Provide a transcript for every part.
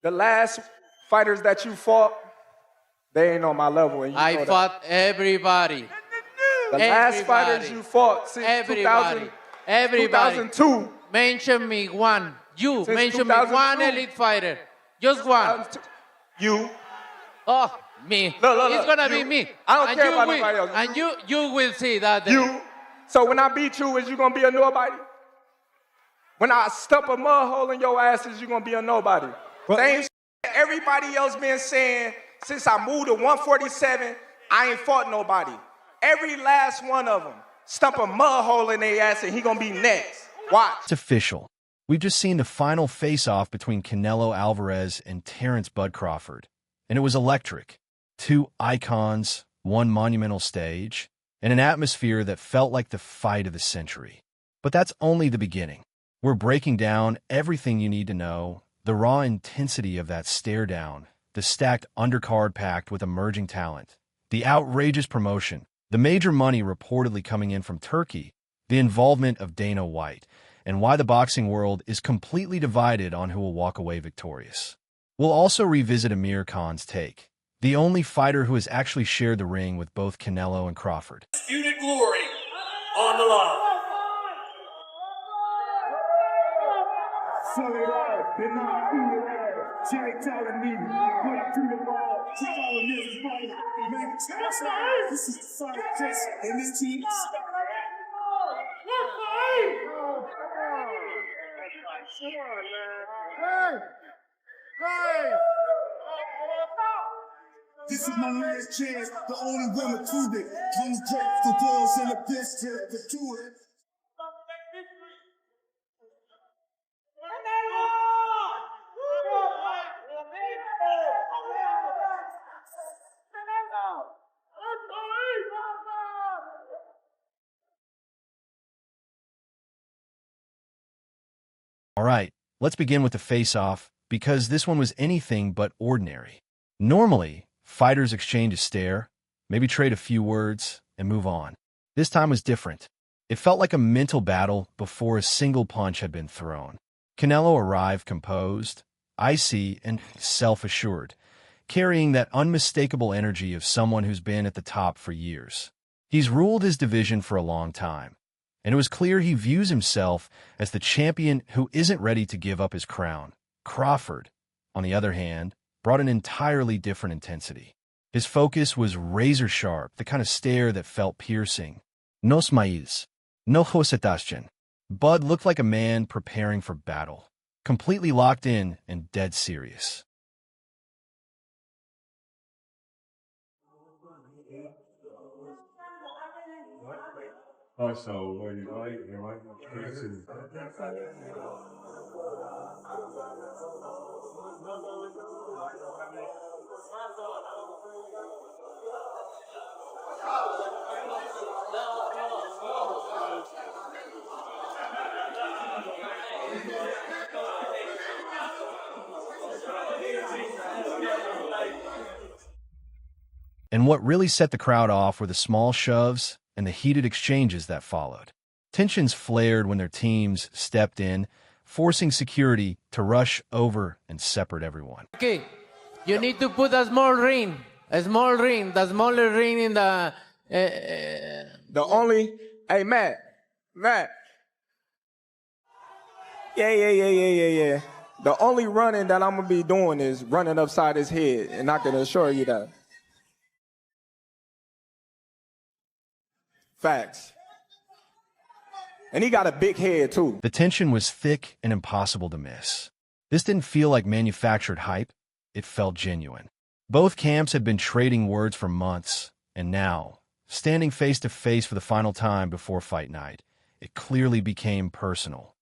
The last fighters that you fought, they ain't on my level. And you I know fought everybody. the last fighters you fought since 2000, Everybody. 2002. Mention me one. You Since mention me 2002. one elite fighter. Just one. You. Oh, me. Look, It's gonna you. be me. I don't And care you about will, nobody else. And you will see that day. You. So when I beat you, is you gonna be a nobody? When I stump a mud hole in your ass, is you gonna be a nobody? Same shit everybody else been saying since I moved to 147, I ain't fought nobody. Every last one of them stump a mud hole in their ass and he gonna be next. Watch. It's official. We've just seen the final face-off between Canelo Alvarez and Terence "Bud" Crawford. And it was electric. Two icons, one monumental stage, and an atmosphere that felt like the fight of the century. But that's only the beginning. We're breaking down everything you need to know, the raw intensity of that stare-down, the stacked undercard packed with emerging talent, the outrageous promotion, the major money reportedly coming in from Turkey, the involvement of Dana White, and why the boxing world is completely divided on who will walk away victorious. We'll also revisit Amir Khan's take, the only fighter who has actually shared the ring with both Canelo and Crawford. Disputed glory on the line. This is the fight test in this team. This is my last chance, the only one to prove it. Please check the balls and the best to do it. All right, let's begin with the face-off, because this one was anything but ordinary. Normally, fighters exchange a stare, maybe trade a few words, and move on. This time was different. It felt like a mental battle before a single punch had been thrown. Canelo arrived composed, icy, and self-assured, carrying that unmistakable energy of someone who's been at the top for years. He's ruled his division for a long time, and it was clear he views himself as the champion who isn't ready to give up his crown. Crawford, on the other hand, brought an entirely different intensity. His focus was razor-sharp, the kind of stare that felt piercing. No smiles, no hesitation. Bud looked like a man preparing for battle, completely locked in and dead serious. So, what do you like? You like And what really set the crowd off were the small shoves and the heated exchanges that followed. Tensions flared when their teams stepped in, forcing security to rush over and separate everyone. Okay, you need to put a small ring, the smaller ring in the... Hey, Matt. Yeah. The only running that I'm gonna be doing is running upside his head, and I can assure you that. Facts. And he got a big head, too. The tension was thick and impossible to miss. This didn't feel like manufactured hype. It felt genuine. Both camps had been trading words for months, and now, standing face to face for the final time before fight night, it clearly became personal.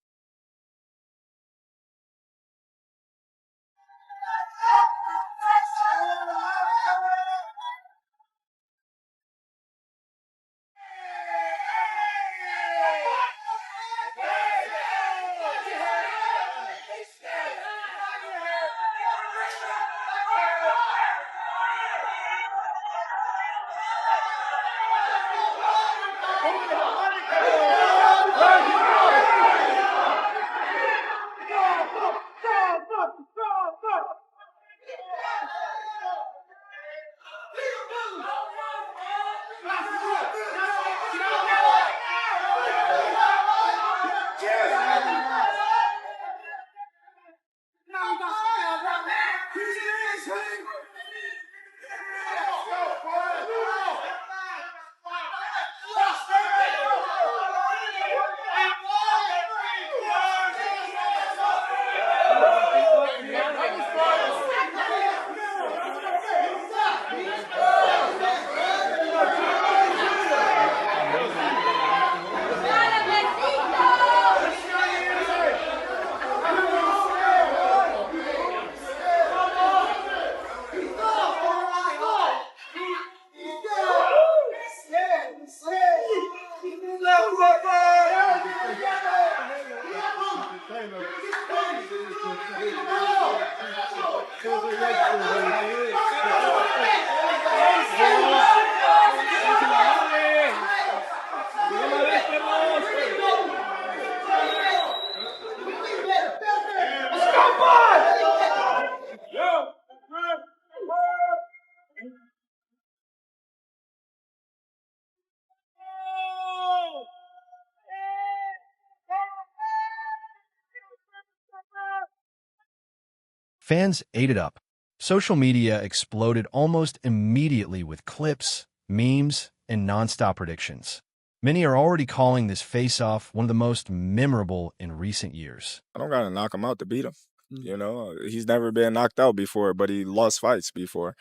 Fans ate it up. Social media exploded almost immediately with clips, memes, and nonstop predictions. Many are already calling this face-off one of the most memorable in recent years. I don't gotta knock him out to beat him. You know, he's never been knocked out before, but he lost fights before.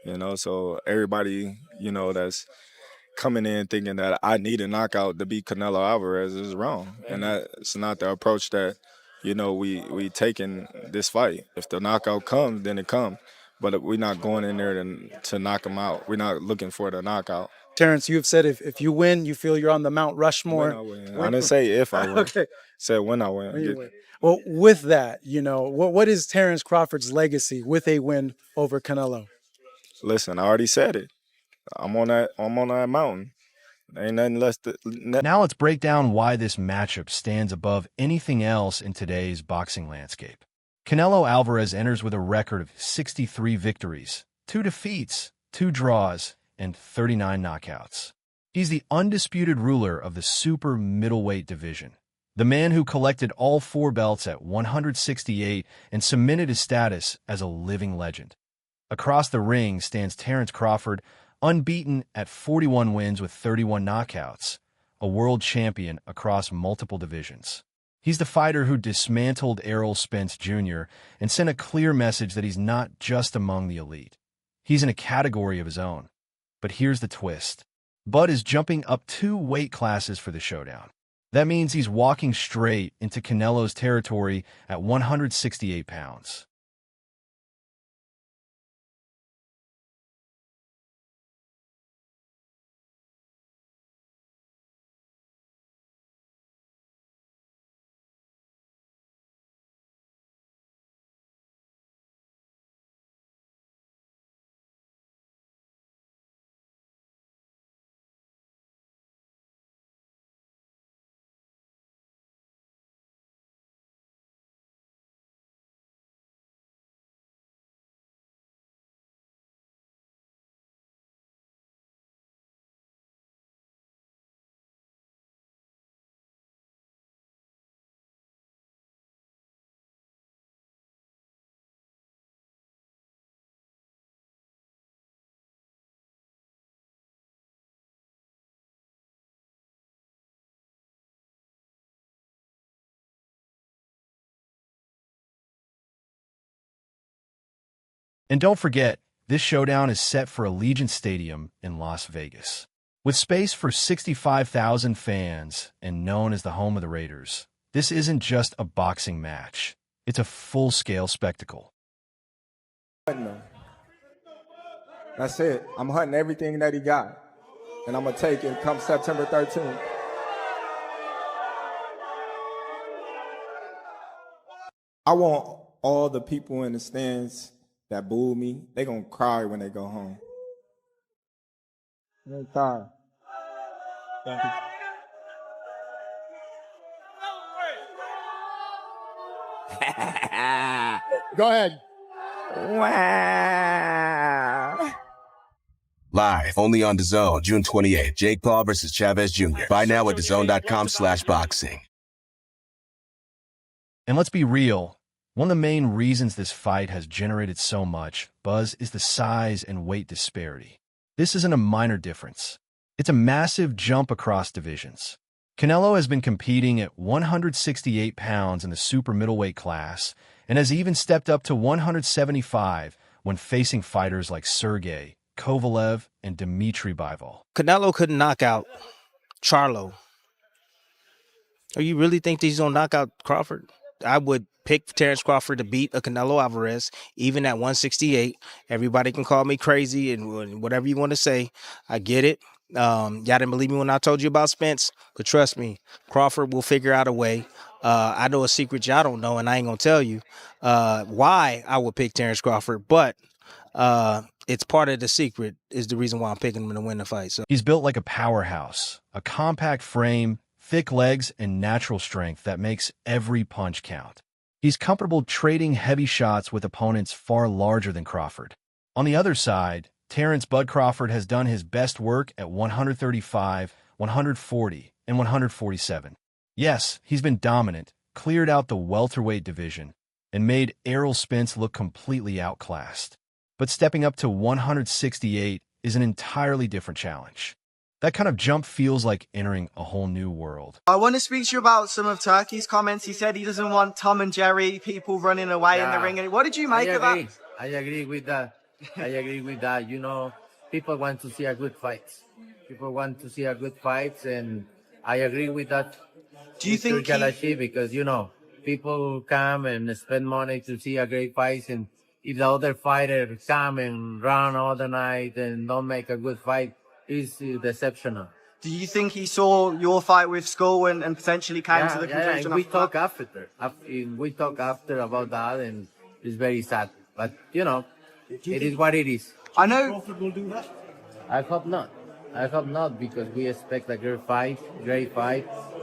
You know, so everybody, you know, that's coming in thinking that I need a knockout to beat Canelo Alvarez is wrong, and that's not the approach that, you know, we take in this fight. If the knockout comes, then it comes, but we're not going in there to knock him out. We're not looking for the knockout. Terence, you have said if you win, you feel you're on the Mount Rushmore. When I win. I didn't say if I win. Okay. Said when I win. When you win. Well, with that, you know, what is Terence Crawford's legacy with a win over Canelo? Listen, I already said it. I'm on that mountain. Ain't nothing less. Now let's break down why this matchup stands above anything else in today's boxing landscape. Canelo Alvarez enters with a record of 63 victories, 2 defeats, 2 draws, and 39 knockouts. He's the undisputed ruler of the super middleweight division, the man who collected all 4 belts at 168 and cemented his status as a living legend. Across the ring stands Terence Crawford, unbeaten at 41 wins with 31 knockouts, a world champion across multiple divisions. He's the fighter who dismantled Errol Spence Jr. and sent a clear message that he's not just among the elite. He's in a category of his own. But here's the twist. Bud is jumping up 2 weight classes for the showdown. That means he's walking straight into Canelo's territory at 168 pounds. And don't forget, this showdown is set for Allegiant Stadium in Las Vegas. With space for 65,000 fans and known as the home of the Raiders, this isn't just a boxing match. It's a full-scale spectacle. That's it. I'm hunting everything that he got, and I'm going to take it come September 13th. I want all the people in the stands that booed me, they gonna cry when they go home. They cry. Go ahead. Wow. Live, only on DAZN, June 28th. Jake Paul versus Chavez Jr. Buy now at DAZN.com/boxing. And let's be real. One of the main reasons this fight has generated so much buzz is the size and weight disparity. This isn't a minor difference. It's a massive jump across divisions. Canelo has been competing at 168 pounds in the super middleweight class and has even stepped up to 175 when facing fighters like Sergey, Kovalev, and Dmitry Bivol. Canelo couldn't knock out Charlo. Or you really think that he's going to knock out Crawford? I would pick Terence Crawford to beat a Canelo Alvarez, even at 168. Everybody can call me crazy and whatever you want to say. I get it. Y'all didn't believe me when I told you about Spence, but trust me, Crawford will figure out a way. I know a secret y'all don't know, and I ain't gonna tell you why I would pick Terence Crawford, but it's part of the secret is the reason why I'm picking him to win the fight. So He's built like a powerhouse, a compact frame, thick legs, and natural strength that makes every punch count. He's comfortable trading heavy shots with opponents far larger than Crawford. On the other side, Terence "Bud" Crawford has done his best work at 135, 140, and 147. Yes, he's been dominant, cleared out the welterweight division, and made Errol Spence look completely outclassed. But stepping up to 168 is an entirely different challenge. That kind of jump feels like entering a whole new world. I want to speak to you about some of Turkey's comments. He said he doesn't want Tom and Jerry, people running away in the ring. What did you make of that? I agree with that. I agree with that. You know, people want to see a good fight. People want to see a good fight, and I agree with that. Do you think because, you know, people come and spend money to see a great fight, and if the other fighter come and run all the night and don't make a good fight, it's deceptional. Do you think he saw your fight with Skull and potentially came to the conclusion? And we talk after. We talk after about that, and it's very sad. But, you know, it is what it is. I know. Crawford will do that? I hope not. I hope not, because we expect a great fight,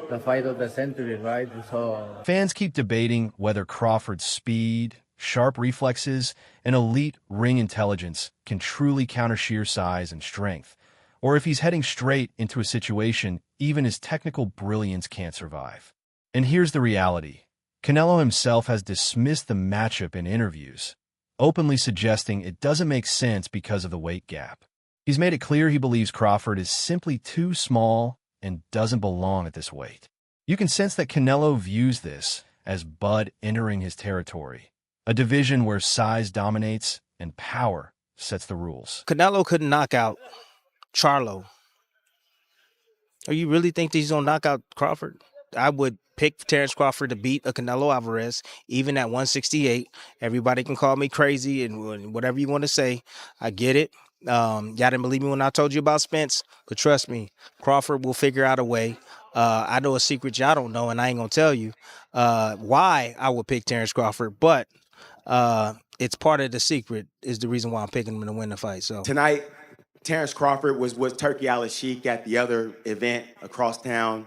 the fight of the century, right? So Fans keep debating whether Crawford's speed, sharp reflexes, and elite ring intelligence can truly counter sheer size and strength, or if he's heading straight into a situation even his technical brilliance can't survive. And here's the reality. Canelo himself has dismissed the matchup in interviews, openly suggesting it doesn't make sense because of the weight gap. He's made it clear he believes Crawford is simply too small and doesn't belong at this weight. You can sense that Canelo views this as Bud entering his territory, a division where size dominates and power sets the rules. Canelo couldn't knock out Charlo. Or you really think that he's gonna knock out Crawford? I would pick Terence Crawford to beat a Canelo Alvarez, even at 168. Everybody can call me crazy and whatever you want to say. I get it. Y'all didn't believe me when I told you about Spence, but trust me, Crawford will figure out a way. I know a secret y'all don't know, and I ain't gonna tell you why I would pick Terence Crawford, but it's part of the secret is the reason why I'm picking him to win the fight. So tonight, Terence Crawford was Turkey Al-Sheikh at the other event across town.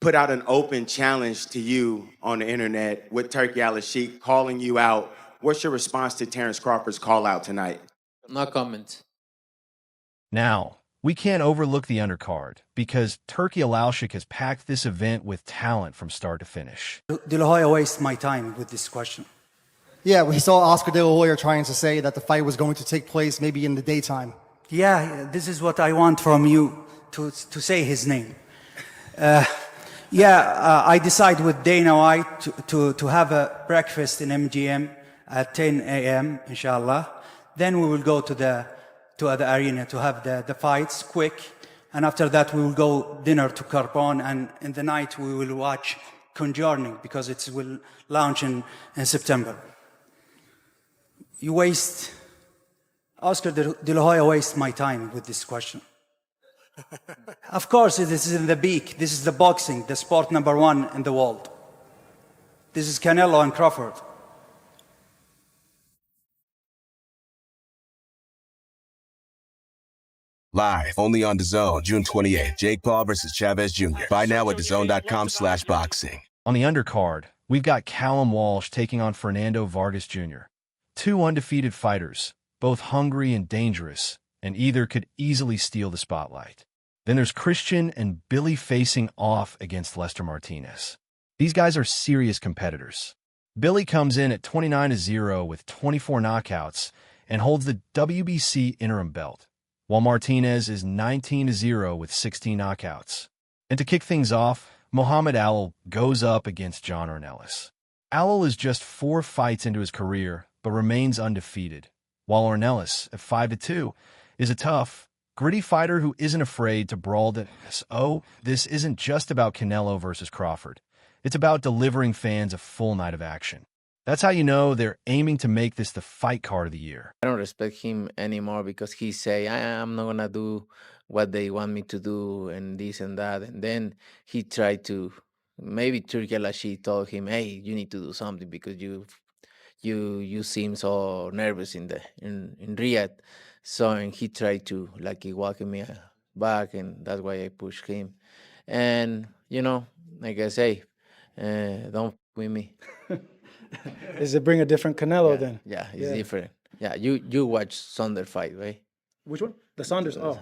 Put out an open challenge to you on the internet with Turkey Al-Sheikh calling you out. What's your response to Terence Crawford's call out tonight? no comment. Now, we can't overlook the undercard because Turkey Al-Sheikh has packed this event with talent from start to finish. De La Hoya waste my time with this question. Yeah, we saw Oscar De La Hoya trying to say that the fight was going to take place maybe in the daytime. Yeah, this is what I want from you to say his name. I decide with Dana White to have a breakfast in MGM at 10 a.m. inshallah. Then we will go to the arena to have the fights quick, and after that we will go dinner to Carbon, and in the night we will watch Conjuring because it will launch in September. You waste, Oscar De La Hoya waste my time with this question. Of course, this is in the peak. This is the boxing, the sport #1 in the world. This is Canelo and Crawford. Live, only on DAZN, June 28th. Jake Paul versus Chavez Jr. Buy now at DAZN.com/boxing. On the undercard, we've got Callum Walsh taking on Fernando Vargas Jr. Two undefeated fighters, both hungry and dangerous, and either could easily steal the spotlight. Then there's Christian and Billy facing off against Lester Martinez. These guys are serious competitors. Billy comes in at 29-0 with 24 knockouts and holds the WBC interim belt, while Martinez is 19-0 with 16 knockouts. And to kick things off, Muhammad Ali goes up against John Ornelas. Ali is just 4 fights into his career, but remains undefeated, while Ornelas, at 5-2, is a tough, gritty fighter who isn't afraid to brawl the This isn't just about Canelo versus Crawford. It's about delivering fans a full night of action. That's how you know they're aiming to make this the fight card of the year. I don't respect him anymore because he say, I'm not going to do what they want me to do and this and that. And then he tried to Maybe Turkey Al-Sheikh told him, "Hey, you need to do something because you seem so nervous in Riyadh." So and he tried to like he walk me back, and that's why I pushed him. And like I say, don't with me. Is it bring a different Canelo then? Yeah, it's different. Yeah, you watch Saunders fight, right? Which one? The Saunders. Oh,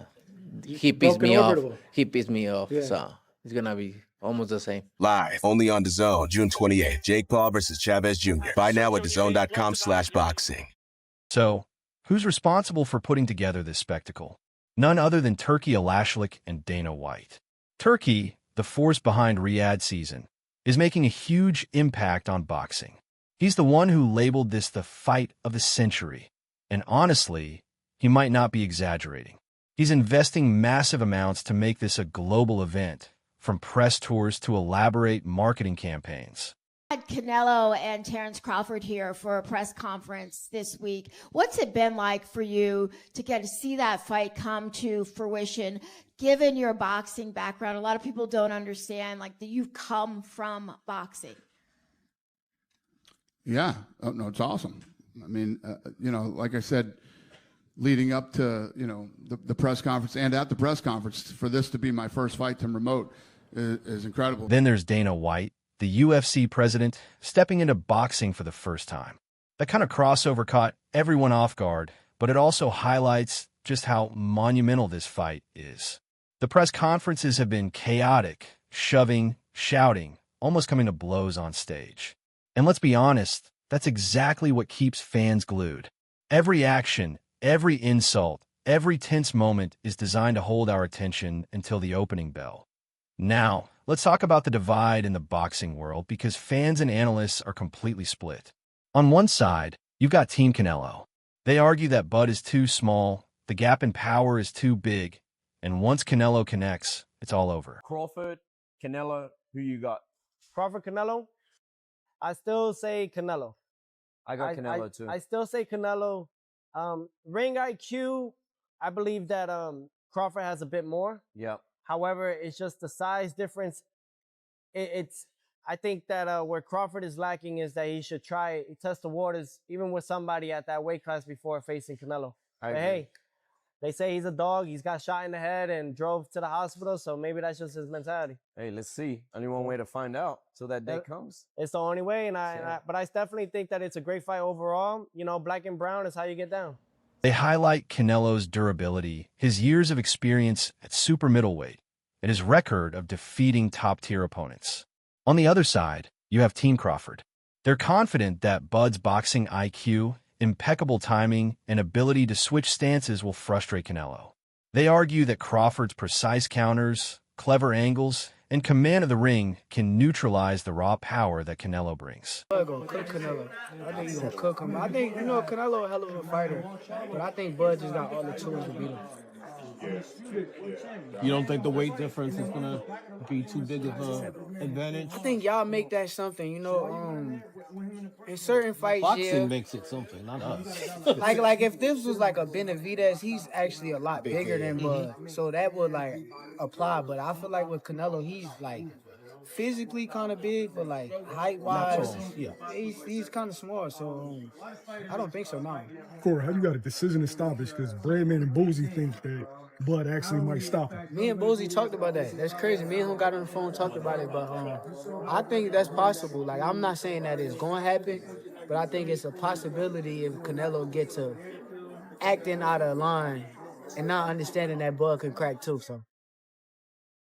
He pissed broken me off. orbital. He pissed me off. Yeah. So it's gonna be almost the same. Live only on DAZN, June 28th. Jake Paul versus Chavez Jr. Buy now at DAZN.com/boxing. So, who's responsible for putting together this spectacle? None other than Turkey Al-Sheikh and Dana White. Turkey, the force behind Riyadh season, is making a huge impact on boxing. He's the one who labeled this the fight of the century. And honestly, he might not be exaggerating. He's investing massive amounts to make this a global event, from press tours to elaborate marketing campaigns. Had Canelo and Terence Crawford here for a press conference this week. What's it been like for you to get to see that fight come to fruition, given your boxing background? A lot of people don't understand, like, that you've come from boxing. Yeah, no, it's awesome. I mean, like I said, leading up to, the press conference and at the press conference, for this to be my first fight to remote is incredible. Then there's Dana White, the UFC president, stepping into boxing for the first time. That kind of crossover caught everyone off guard, but it also highlights just how monumental this fight is. The press conferences have been chaotic, shoving, shouting, almost coming to blows on stage. And let's be honest, that's exactly what keeps fans glued. Every action, every insult, every tense moment is designed to hold our attention until the opening bell. Now, let's talk about the divide in the boxing world, because fans and analysts are completely split. On one side, you've got Team Canelo. They argue that Bud is too small, the gap in power is too big, and once Canelo connects, it's all over. Crawford, Canelo, who you got? Crawford, Canelo. I still say Canelo. I got Canelo too. I still say Canelo. Ring IQ, I believe that Crawford has a bit more. Yep. However, it's just the size difference. I think that where Crawford is lacking is that he should test the waters, even with somebody at that weight class before facing Canelo. But hey, they say he's a dog. He's got shot in the head and drove to the hospital, so maybe that's just his mentality. Hey, let's see. Only one way to find out till that day comes. It's the only way, but I definitely think that it's a great fight overall. Black and brown is how you get down. They highlight Canelo's durability, his years of experience at super middleweight, and his record of defeating top-tier opponents. On the other side, you have Team Crawford. They're confident that Bud's boxing IQ, impeccable timing, and ability to switch stances will frustrate Canelo. They argue that Crawford's precise counters, clever angles, and command of the ring can neutralize the raw power that Canelo brings. Bud gonna cook Canelo. I think he's gonna cook him. I think, Canelo a hell of a fighter, but I think Bud just got all the tools to beat him. You don't think the weight difference is gonna be too big of an advantage? I think y'all make that something, in certain fights, Boxing makes it something, not us. like if this was like a Benavidez, he's actually a lot bigger than Bud, so that would apply. But I feel like with Canelo, he's physically kind of big, but height wise, he's kind of small. So I don't think so now. Corey, how you got a decision established? Because Breadman and Boozy think that Bud actually might stop him. Me and Boozy talked about that. That's crazy. Me and him got on the phone and talked about it, but I think that's possible. I'm not saying that it's going to happen, but I think it's a possibility if Canelo gets to acting out of line and not understanding that Bud can crack too. So.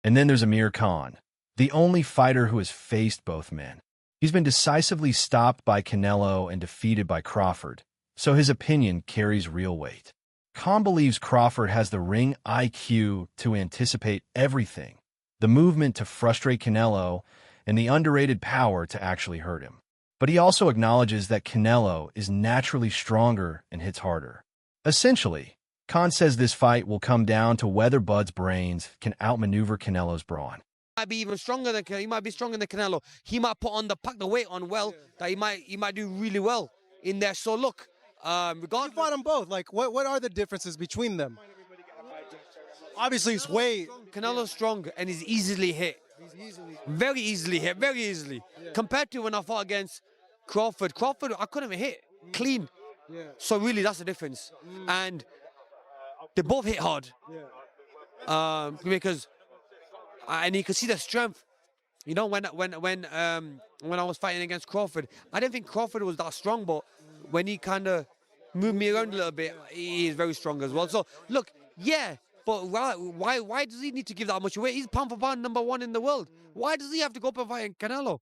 And then there's Amir Khan, the only fighter who has faced both men. He's been decisively stopped by Canelo and defeated by Crawford, so his opinion carries real weight. Khan believes Crawford has the ring IQ to anticipate everything, the movement to frustrate Canelo, and the underrated power to actually hurt him. But he also acknowledges that Canelo is naturally stronger and hits harder. Essentially, Khan says this fight will come down to whether Bud's brains can outmaneuver Canelo's brawn. Might be even stronger than he might be stronger than Canelo. He might pack the weight on well. That he might do really well in there. So look, regardless, you fought them both. What are the differences between them? Obviously, it's weight. Canelo's strong and he's easily hit. Very easily hit, very easily. Compared to when I fought against Crawford, I couldn't even hit clean. So really, that's the difference. And they both hit hard. Because and you can see the strength. You know, when I was fighting against Crawford, I didn't think Crawford was that strong, but when he kind of moved me around a little bit, he is very strong as well. So look, yeah, but why does he need to give that much away? He's pound for pound #1 in the world. Why does he have to go up and fight Canelo?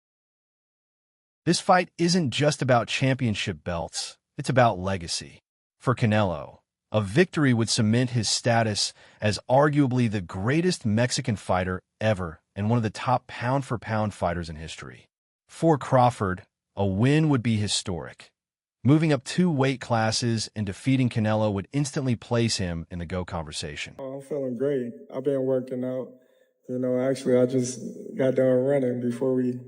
This fight isn't just about championship belts, it's about legacy. For Canelo, a victory would cement his status as arguably the greatest Mexican fighter ever and one of the top pound-for-pound fighters in history. For Crawford, a win would be historic. Moving up 2 weight classes and defeating Canelo would instantly place him in the GOAT conversation. Oh, I'm feeling great. I've been working out. Actually, I just got done running before we,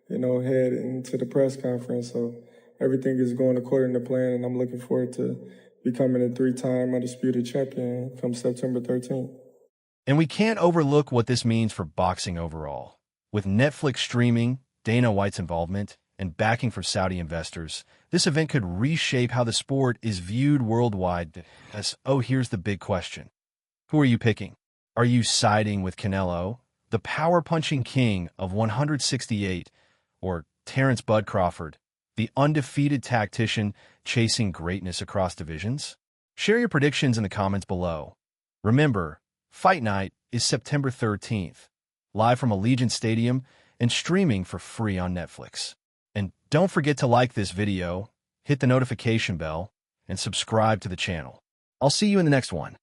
head into the press conference. So everything is going according to plan, and I'm looking forward to becoming a 3-time undisputed champion come September 13th. And we can't overlook what this means for boxing overall. With Netflix streaming, Dana White's involvement, and backing for Saudi investors, this event could reshape how the sport is viewed worldwide. Here's the big question. Who are you picking? Are you siding with Canelo, the power-punching king of 168, or Terence "Bud" Crawford, the undefeated tactician chasing greatness across divisions? Share your predictions in the comments below. Remember, Fight Night is September 13th, live from Allegiant Stadium and streaming for free on Netflix. And don't forget to like this video, hit the notification bell, and subscribe to the channel. I'll see you in the next one.